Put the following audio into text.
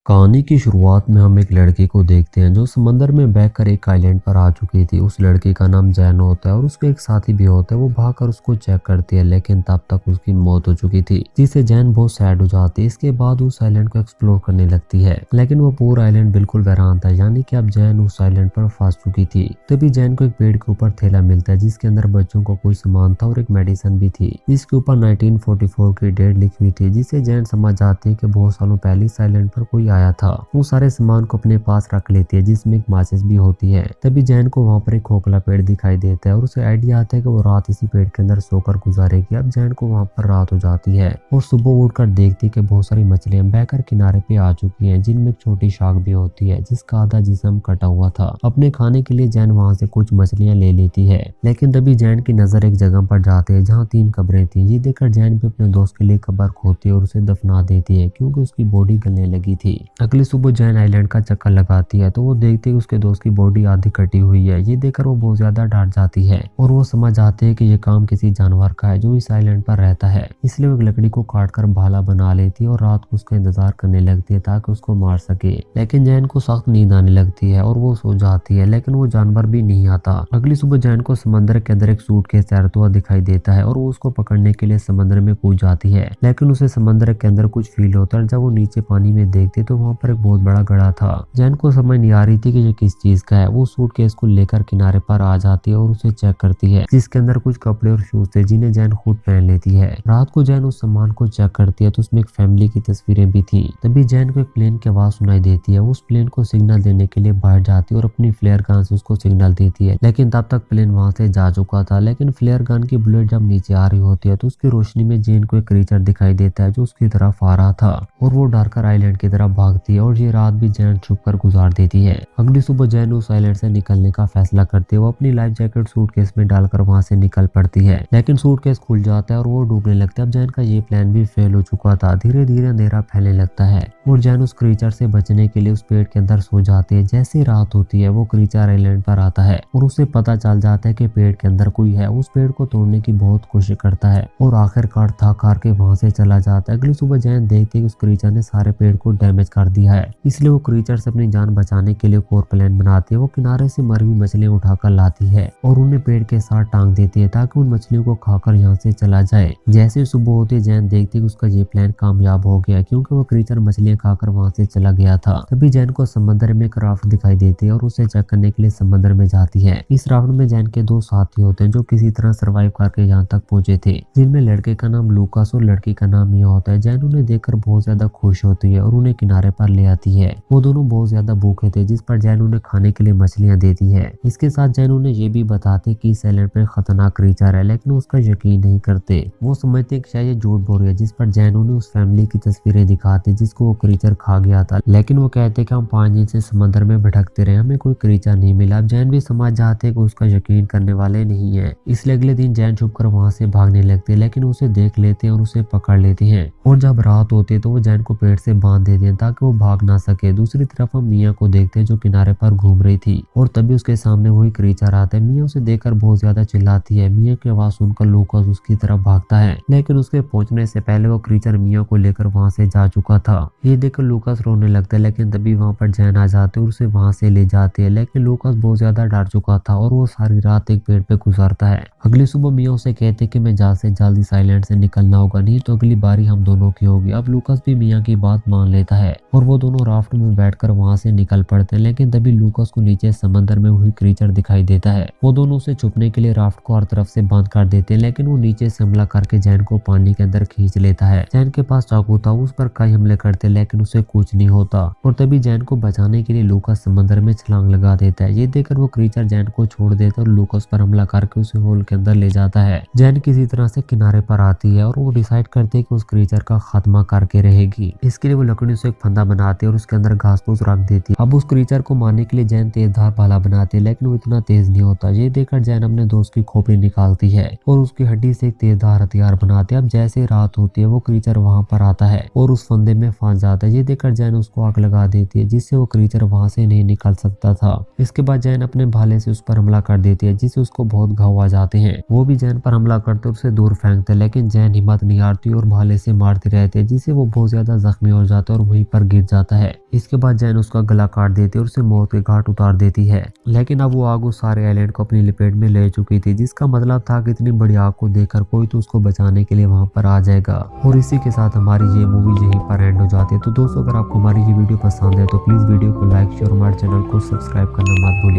कहानी की शुरुआत में हम एक लड़के को देखते हैं जो समंदर में बहकर एक आइलैंड पर आ चुकी थी। उस लड़के का नाम जैन होता है और उसके एक साथी भी होता है। वो भागकर उसको चेक करती है, लेकिन तब तक उसकी मौत हो चुकी थी, जिससे जैन बहुत सैड हो जाती है। इसके बाद उस आइलैंड को एक्सप्लोर करने लगती है, लेकिन वो पूरा आइलैंड बिल्कुल वीरान था, यानी कि अब जैन उस आइलैंड पर फंस चुकी थी। तभी जैन को एक पेड़ के ऊपर थैला मिलता है, जिसके अंदर बच्चों को कोई सामान था और एक मेडिसिन भी थी, जिसके ऊपर 1944 की डेट लिखी हुई थी, जिससे जैन समझ जाती है कि बहुत सालों पहले इस आइलैंड पर कोई आया था। वो सारे सामान को अपने पास रख लेती है, जिसमें एक माचिस भी होती है। तभी जैन को वहाँ पर एक खोखला पेड़ दिखाई देता है और उसे आइडिया आता है कि वो रात इसी पेड़ के अंदर सोकर गुजारेगी। अब जैन को वहाँ पर रात हो जाती है और सुबह उठकर देखती है कि बहुत सारी मछलियां बहकर किनारे पे आ चुकी हैं, जिनमें एक छोटी शार्क भी होती है, जिसका आधा जिस्म कटा हुआ था। अपने खाने के लिए जैन वहाँ से कुछ मछलियां ले लेती है, लेकिन तभी जैन की नजर एक जगह पर जाती है जहाँ 3 कब्रें थी। ये देखकर जैन भी अपने दोस्त के लिए कब्र खोदती है और उसे दफना देती है, क्योंकि उसकी बॉडी गलने लगी थी। अगली सुबह जैन आइलैंड का चक्कर लगाती है तो वो देखती है कि उसके दोस्त की बॉडी आधी कटी हुई है। ये देखकर वो बहुत ज्यादा डर जाती है और वो समझ जाती है कि ये काम किसी जानवर का है जो इस आइलैंड पर रहता है। इसलिए वो एक लकड़ी को काटकर भाला बना लेती है और रात को उसका इंतजार करने लगती है ताकि उसको मार सके। लेकिन जैन को सख्त नींद आने लगती है और वो सो जाती है, लेकिन वो जानवर भी नहीं आता। अगली सुबह जैन को समंदर के अंदर एक सूटकेस तैरता हुआ दिखाई देता है और वो उसको पकड़ने के लिए समंदर में कूद जाती है, लेकिन उसे समंदर के अंदर कुछ फील होता है। जब वो नीचे पानी में देखती तो वहाँ पर एक बहुत बड़ा गड्ढा था। जैन को समझ नहीं आ रही थी कि ये किस चीज का है। वो सूटकेस को लेकर किनारे पर आ जाती है और उसे चेक करती है, जिसके अंदर कुछ कपड़े और शूज थे, जिन्हें जैन खुद पहन लेती है। रात को जैन उस सामान को चेक करती है तो उसमें एक फैमिली की तस्वीरें भी थी। तभी जैन को एक प्लेन की आवाज सुनाई देती है। उस प्लेन को सिग्नल देने के लिए बाहर जाती है और अपनी फ्लेयर गन से उसको सिग्नल देती है, लेकिन तब तक प्लेन वहां से जा चुका था। लेकिन फ्लेयर गन की बुलेट जब नीचे आ रही होती है तो उसकी रोशनी में जैन को एक क्रीचर दिखाई देता है जो उसकी तरफ आ रहा था, और वो डरकर आइलैंड की तरफ भागती है और ये रात भी जैन छुप कर गुजार देती है। अगली सुबह जैन उस आइलैंड से निकलने का फैसला करते हुए अपनी लाइफ जैकेट सूटकेस में डालकर वहां से निकल पड़ती है, लेकिन सूटकेस खुल जाता है और वो डूबने लगता है। अब जैन का ये प्लान भी फेल हो चुका था। धीरे धीरे अंधेरा फैलने लगता है और जैन उस क्रीचर से बचने के लिए उस पेड़ के अंदर सो जाती है। जैसे रात होती है वो क्रीचर आइलैंड पर आता है और उसे पता चल जाता है कि पेड़ के अंदर कोई है। उस पेड़ को तोड़ने की बहुत कोशिश करता है और आखिरकार थक हार के वहां से चला जाता है। अगली सुबह जैन देखती है कि उस क्रीचर ने सारे पेड़ को डैमेज कर दिया है, इसलिए वो क्रीचर से अपनी जान बचाने के लिए एक और प्लान बनाती है। वो किनारे से मरी हुई मछलियां उठाकर लाती है और उन्हें पेड़ के साथ टांग देती है ताकि उन मछलियों को खाकर यहाँ से चला जाए। जैसे सुबह होते जैन देखती है कि उसका ये प्लान कामयाब हो गया, क्योंकि वो क्रीचर मछलियां खाकर वहां से चला गया था। तभी जैन को समंदर में एक राफ्ट दिखाई देती है और उसे चेक करने के लिए समंदर में जाती है। इस राफ्ट में जैन के 2 साथी होते हैं जो किसी तरह सर्वाइव करके यहाँ तक पहुंचे थे, जिनमें लड़के का नाम लूकास और लड़की का नाम मिया होता है। जैन उन्हें देखकर बहुत ज्यादा खुश होती है और उन्हें किनारे पर ले आती है। वो दोनों बहुत ज्यादा भूखे थे, जिस पर जैन उन्हें खाने के लिए मछलियां देती है। इसके साथ जैन उन्हें ये भी बताते कि इस आइलैंड पर खतरनाक क्रीचर है, लेकिन उसका यकीन नहीं करते। वो समझते कि शायद ये झूठ बोल रही है, जिस पर जैन उन्हें उस फैमिली की तस्वीरें दिखाते जिसको वो क्रीचर खा गया था, लेकिन वो कहते कि हम 5 दिन से समंदर में भटकते रहे, हमें कोई क्रीचर नहीं मिला। अब जैन भी समझ जाते कि उसका यकीन करने वाले नहीं है, इसलिए अगले दिन जैन छुपकर वहां से भागने लगते, लेकिन उसे देख लेते हैं और उसे पकड़ लेते हैं। और जब रात होती है तो वो जैन को पेड़ से बांध देते हैं ताकि वो भाग ना सके। दूसरी तरफ हम मिया को देखते हैं जो किनारे पर घूम रही थी, और तभी उसके सामने वही क्रीचर आता है। मिया उसे देखकर बहुत ज्यादा चिल्लाती है। मिया की आवाज सुनकर लूकास उसकी तरफ भागता है, लेकिन उसके पहुंचने से पहले वो क्रीचर मिया को लेकर वहां से जा चुका था। ये देखकर लूकास रोने लगता है, लेकिन तभी वहां पर जैन आ जाते और उसे वहां से ले जाते हैं। लेकिन लूकास बहुत ज्यादा डर चुका था और वो सारी रात एक पेड़ पे गुजारता है। अगली सुबह मिया उसे कहते कि मैं जल्द से जल्द इस आइलैंड से निकलना होगा, नहीं तो अगली बारी हम दोनों की होगी। अब लूकास भी मिया की बात मान लेता है और वो दोनों राफ्ट में बैठकर वहां से निकल पड़ते हैं। लेकिन तभी लूकास को नीचे समंदर में वही क्रीचर दिखाई देता है। वो दोनों उसे छुपने के लिए राफ्ट को हर तरफ से बंद कर देते हैं, लेकिन वो नीचे से हमला करके जैन को पानी के अंदर खींच लेता है। जैन के पास चाकू था, उस पर कई हमले करते, लेकिन उसे कुछ नहीं होता। और तभी जैन को बचाने के लिए लूकास समंदर में छलांग लगा देता है। ये देखकर वो क्रीचर जैन को छोड़ देता है और लूकास पर हमला करके उसे होल के अंदर ले जाता है। जैन किसी तरह से किनारे पर आती है और वो डिसाइड करते है कि उस क्रीचर का खात्मा करके रहेगी। इसके लिए वो लकड़ी से एक फंदा बनाती है और उसके अंदर घास फूस रख देती है। अब उस क्रीचर को मारने के लिए जैन तेजधार भाला बनाती है, लेकिन वो इतना तेज नहीं होता। ये देखकर जैन अपने दोस्त की खोपड़ी निकालती है और उसकी हड्डी से एक तेजधार हथियार बनाते हैं। अब जैसे रात होती है वो क्रीचर वहां पर आता है और उस फंदे में फंस जाता है। ये देखकर जैन उसको आग लगा देती है, जिससे वो क्रीचर वहां से नहीं निकल सकता था। इसके बाद जैन अपने भाले से उस पर हमला कर देती है, जिससे उसको बहुत घाव आ जाते हैं। वो भी जैन पर हमला करते और उसे दूर फेंकते, लेकिन जैन हिम्मत नहीं हारती और भाले से मार मारते रहते हैं, जिससे वो बहुत ज्यादा जख्मी हो जाता है और वहीं पर गिर जाता है। इसके बाद जैन उसका गला काट देती है और उसे मौत के घाट उतार देती है। लेकिन अब वो आग उस सारे आइलैंड को अपनी लपेट में ले चुकी थी, जिसका मतलब था कि इतनी बड़ी आग को देखकर कोई तो उसको बचाने के लिए वहां पर आ जाएगा। और इसी के साथ हमारी ये मूवी यहीं पर एंड हो जाती है। तो दोस्तों, अगर आपको हमारी ये वीडियो पसंद है तो प्लीज वीडियो को लाइक शेयर और हमारे चैनल को सब्सक्राइब करना मत भूलिए।